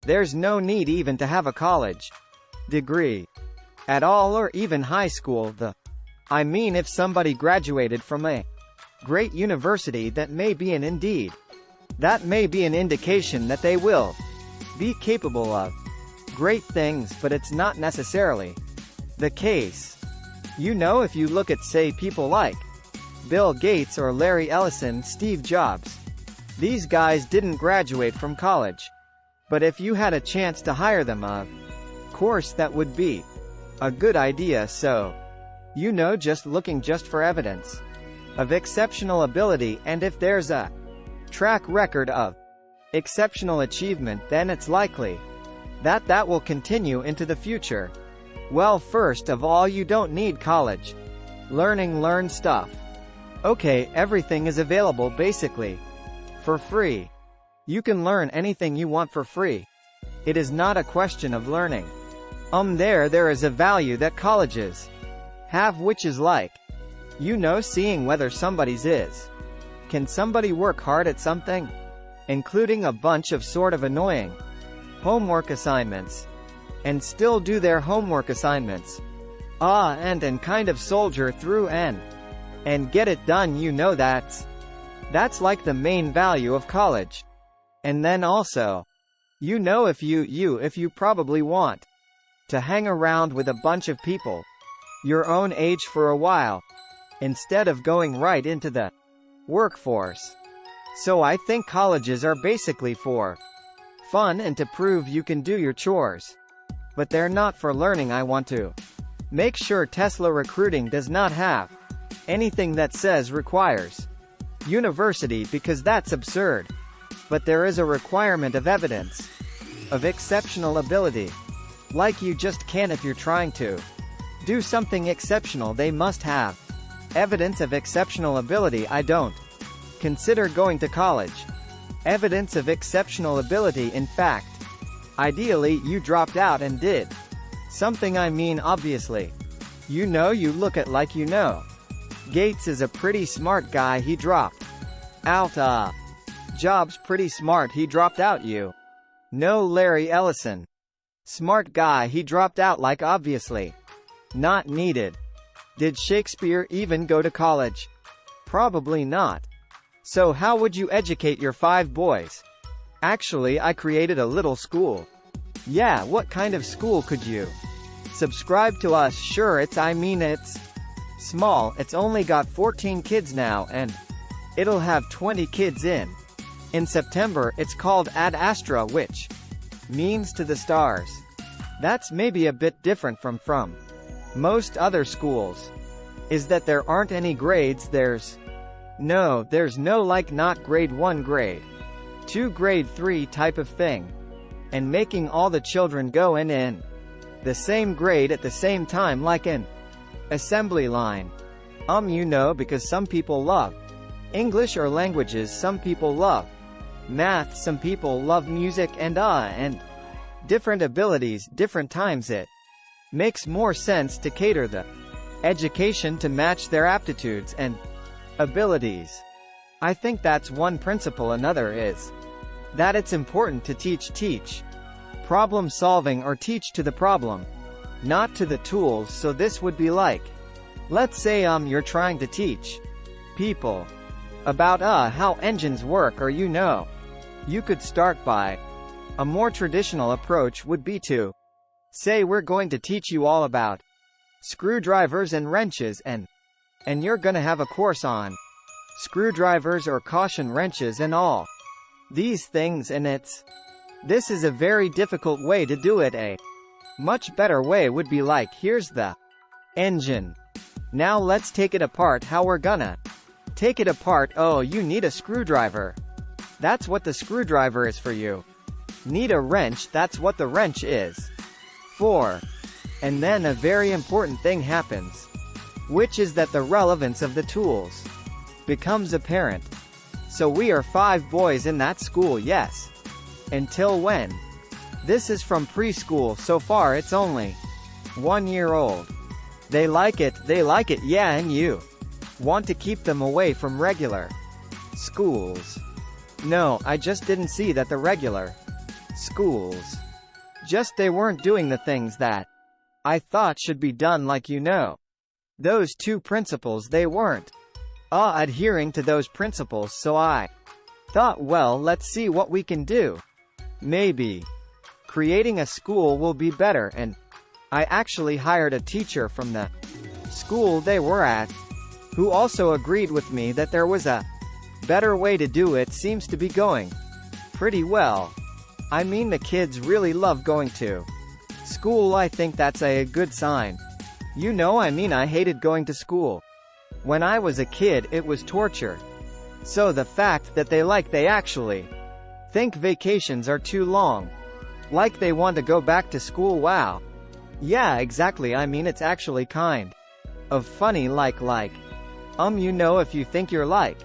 There's no need even to have a college degree at all, or even high school. I mean, if somebody graduated from a great university, that may be an indication that they will be capable of great things, but it's not necessarily the case. You know, if you look at, say, people like Bill Gates or Larry Ellison, Steve Jobs, these guys didn't graduate from college. But if you had a chance to hire them, of course that would be a good idea. So, you know, just looking just for evidence of exceptional ability, and if there's a track record of exceptional achievement, then it's likely that that will continue into the future. Well, first of all, you don't need college learn stuff. Okay, everything is available basically for free. You can learn anything you want for free. It is not a question of learning. There is a value that colleges have, which is like, you know, seeing whether somebody's is. Can somebody work hard at something? Including a bunch of sort of annoying homework assignments, and still do their homework assignments. And kind of soldier through and get it done. You know, that's like the main value of college. And then also, you know, if you probably want to hang around with a bunch of people your own age for a while, instead of going right into the workforce. So I think colleges are basically for fun and to prove you can do your chores. But they're not for learning. I want to make sure Tesla recruiting does not have anything that says requires university, because that's absurd. But there is a requirement of evidence of exceptional ability. Like, you just can't, if you're trying to do something exceptional, they must have evidence of exceptional ability. I don't consider going to college evidence of exceptional ability. In fact, ideally, you dropped out and did something. I mean, obviously, you know, you look at, like, you know, Gates is a pretty smart guy, he dropped out. Jobs pretty smart, he dropped out. You know, Larry Ellison, smart guy, he dropped out. Like, obviously not needed. Did Shakespeare even go to college? Probably not. So how would you educate your 5 boys? Actually, I created a little school. Yeah, what kind of school could you subscribe to us? Sure, it's small. It's only got 14 kids now, and it'll have 20 kids in September. It's called Ad Astra, which means to the stars. That's maybe a bit different from most other schools. Is that there aren't any grades. There's no like, not grade 1, grade 2, grade 3 type of thing. And making all the children go in the same grade at the same time, like an assembly line. You know, because some people love English or languages, some people love math, some people love music, and different abilities, different times. It makes more sense to cater the education to match their aptitudes and abilities. I think that's one principle. Another is that it's important to teach problem solving, or teach to the problem, not to the tools. So this would be like, let's say you're trying to teach people about how engines work, or you could start by a more traditional approach would be to say, we're going to teach you all about screwdrivers and wrenches, and you're gonna have a course on screwdrivers or caution wrenches and all these things, and this is a very difficult way to do it. A much better way would be like, here's the engine. Now let's take it apart. How we're gonna take it apart? Oh, you need a screwdriver. That's what the screwdriver is for. You need a wrench. That's what the wrench is for. And then a very important thing happens, which is that the relevance of the tools becomes apparent. So we are 5 boys in that school, yes. Until when? This is from preschool. So far it's only 1 year old. They like it, yeah, and you want to keep them away from regular schools. No, I just didn't see that the regular schools. Just they weren't doing the things that I thought should be done, like those two principles. They weren't adhering to those principles, so I thought, well, let's see what we can do. Maybe creating a school will be better, and I actually hired a teacher from the school they were at, who also agreed with me that there was a better way to do it. Seems to be going pretty well. I mean, the kids really love going to school. I think that's a good sign. I mean, I hated going to school. When I was a kid, it was torture. So the fact that they actually think vacations are too long. Like they want to go back to school, wow. Yeah, exactly. I mean, it's actually kind of funny, if you think you're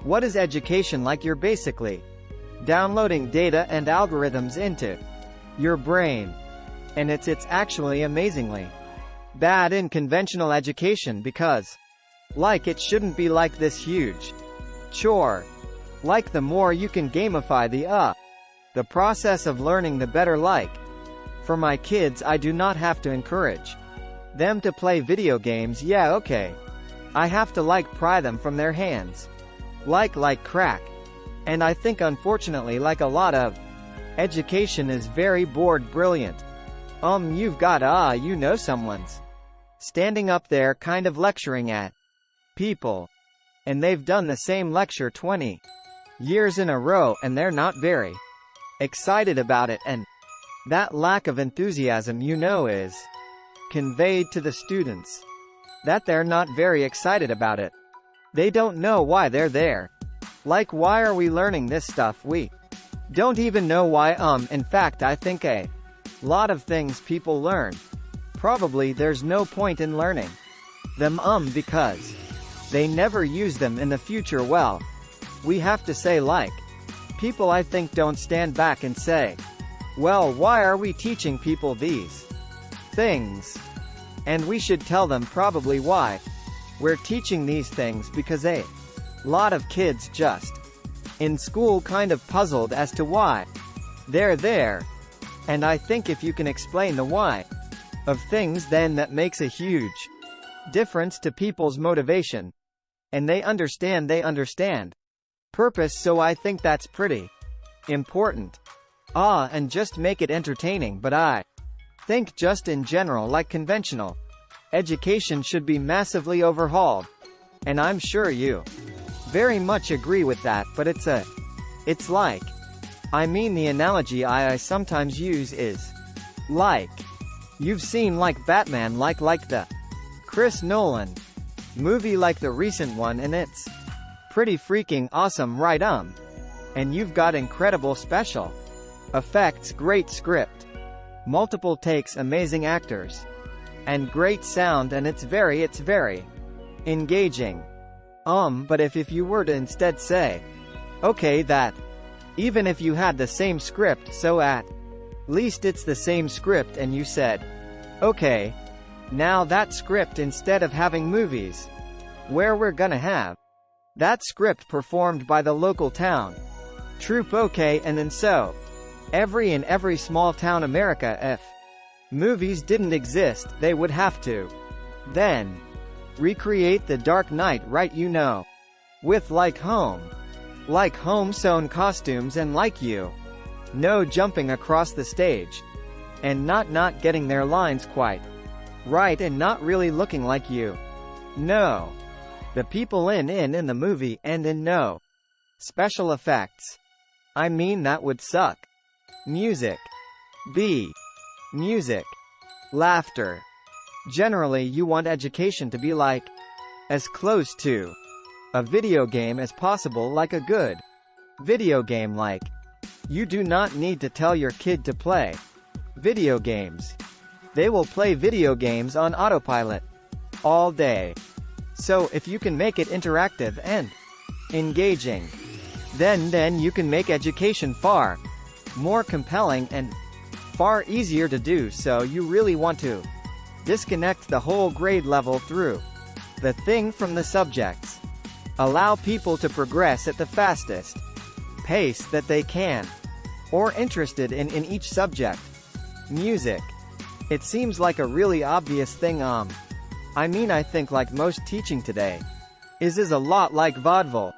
what is education like? You're basically downloading data and algorithms into your brain. And it's actually amazingly bad in conventional education, because it shouldn't be like this huge chore. The more you can gamify the process of learning, the better. For my kids, I do not have to encourage them to play video games. Yeah, okay. I have to pry them from their hands. Like crack. And I think, unfortunately, a lot of education is very bored brilliant. You've got someone's standing up there kind of lecturing at people, and they've done the same lecture 20 years in a row, and they're not very excited about it, and that lack of enthusiasm, is conveyed to the students, that they're not very excited about it. They don't know why they're there. Why are we learning this stuff? We don't even know why. In fact, I think a lot of things people learn, probably there's no point in learning them, because they never use them in the future. Well, we have to say, people, I think, don't stand back and say, well, why are we teaching people these things? And we should tell them probably why we're teaching these things, because a lot of kids just in school kind of puzzled as to why they're there. And I think if you can explain the why of things, then that makes a huge difference to people's motivation. And they understand purpose, so I think that's pretty important. And just make it entertaining. But I think just in general, conventional education should be massively overhauled. And I'm sure you very much agree with that, but I mean, the analogy I sometimes use is you've seen Batman, the Chris Nolan movie, the recent one, and it's pretty freaking awesome, right? And you've got incredible special effects, great script, multiple takes, amazing actors, and great sound, and it's very engaging. But if you were to instead say, okay, that even if you had the same script, so at least it's the same script, and you said, okay, now that script, instead of having movies where we're gonna have that script performed by the local town troupe, okay, and then so in every small town America, if movies didn't exist, they would have to then recreate The Dark Knight, right? With home sewn costumes, and jumping across the stage, and not getting their lines quite right, and not really looking like the people in the movie, and in no special effects. I mean, that would suck. Music. Music. Laughter. Generally, you want education to be as close to a video game as possible, a good video game. You do not need to tell your kid to play video games. They will play video games on autopilot all day. So if you can make it interactive and engaging, then you can make education far more compelling and far easier to do. So you really want to disconnect the whole grade level through the thing from the subjects. Allow people to progress at the fastest pace that they can. or interested in each subject. Music. It seems like a really obvious thing. I mean, I think like most teaching today is a lot like vaudeville,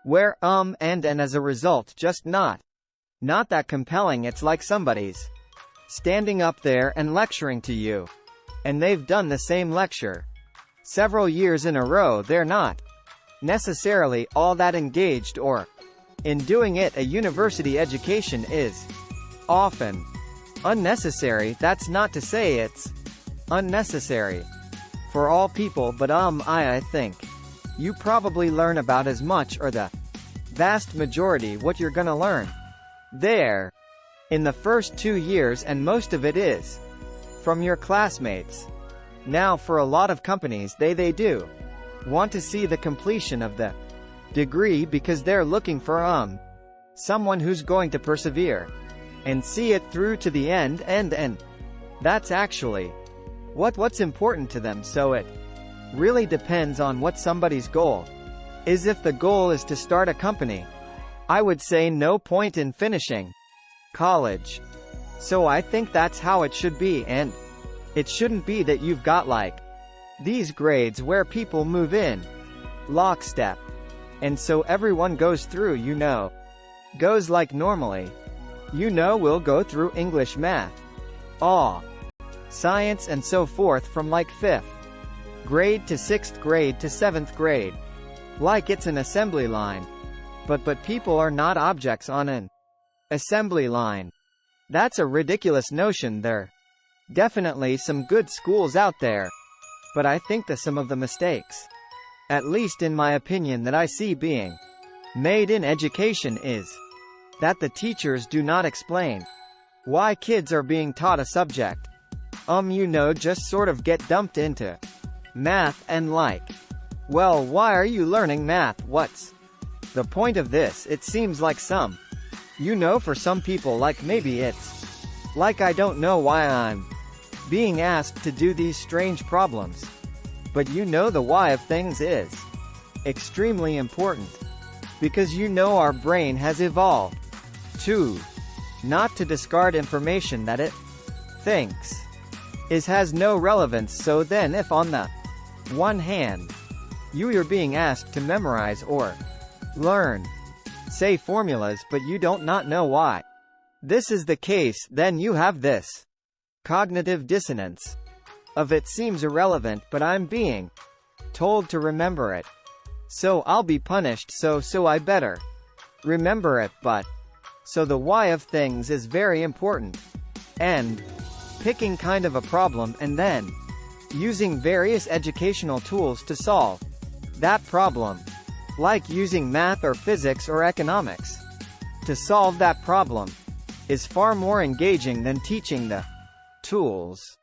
where and as a result just not that compelling. It's like somebody's standing up there and lecturing to you, and they've done the same lecture several years in a row. They're not necessarily all that engaged or in doing it. A university education is often unnecessary. That's not to say it's unnecessary for all people, but I think you probably learn about as much, or the vast majority, what you're gonna learn there in the first 2 years, and most of it is from your classmates. Now, for a lot of companies, they do want to see the completion of the degree because they're looking for someone who's going to persevere and see it through to the end, and that's actually what's important to them. So it really depends on what somebody's goal is. If the goal is to start a company, I would say no point in finishing college. So I think that's how it should be, and it shouldn't be that you've got like these grades where people move in lockstep, and so everyone goes through, goes like normally. We'll go through English, math, science and so forth from like 5th grade to 6th grade to 7th grade. Like it's an assembly line. But people are not objects on an assembly line. That's a ridiculous notion. There definitely some good schools out there, but I think that some of the mistakes, at least in my opinion, that I see being made in education is that the teachers do not explain why kids are being taught a subject. Just sort of get dumped into math and like, well, why are you learning math? What's the point of this? It seems like for some people, like maybe it's like I don't know why I'm being asked to do these strange problems. But the why of things is extremely important, because our brain has evolved to not to discard information that it thinks has no relevance. So then if on the one hand you're being asked to memorize or learn, say, formulas, but you don't not know why this is the case, then you have this cognitive dissonance of it seems irrelevant, but I'm being told to remember it, so I'll be punished, so I better remember it. But so the why of things is very important, and picking kind of a problem and then using various educational tools to solve that problem, like using math or physics or economics to solve that problem, is far more engaging than teaching the tools.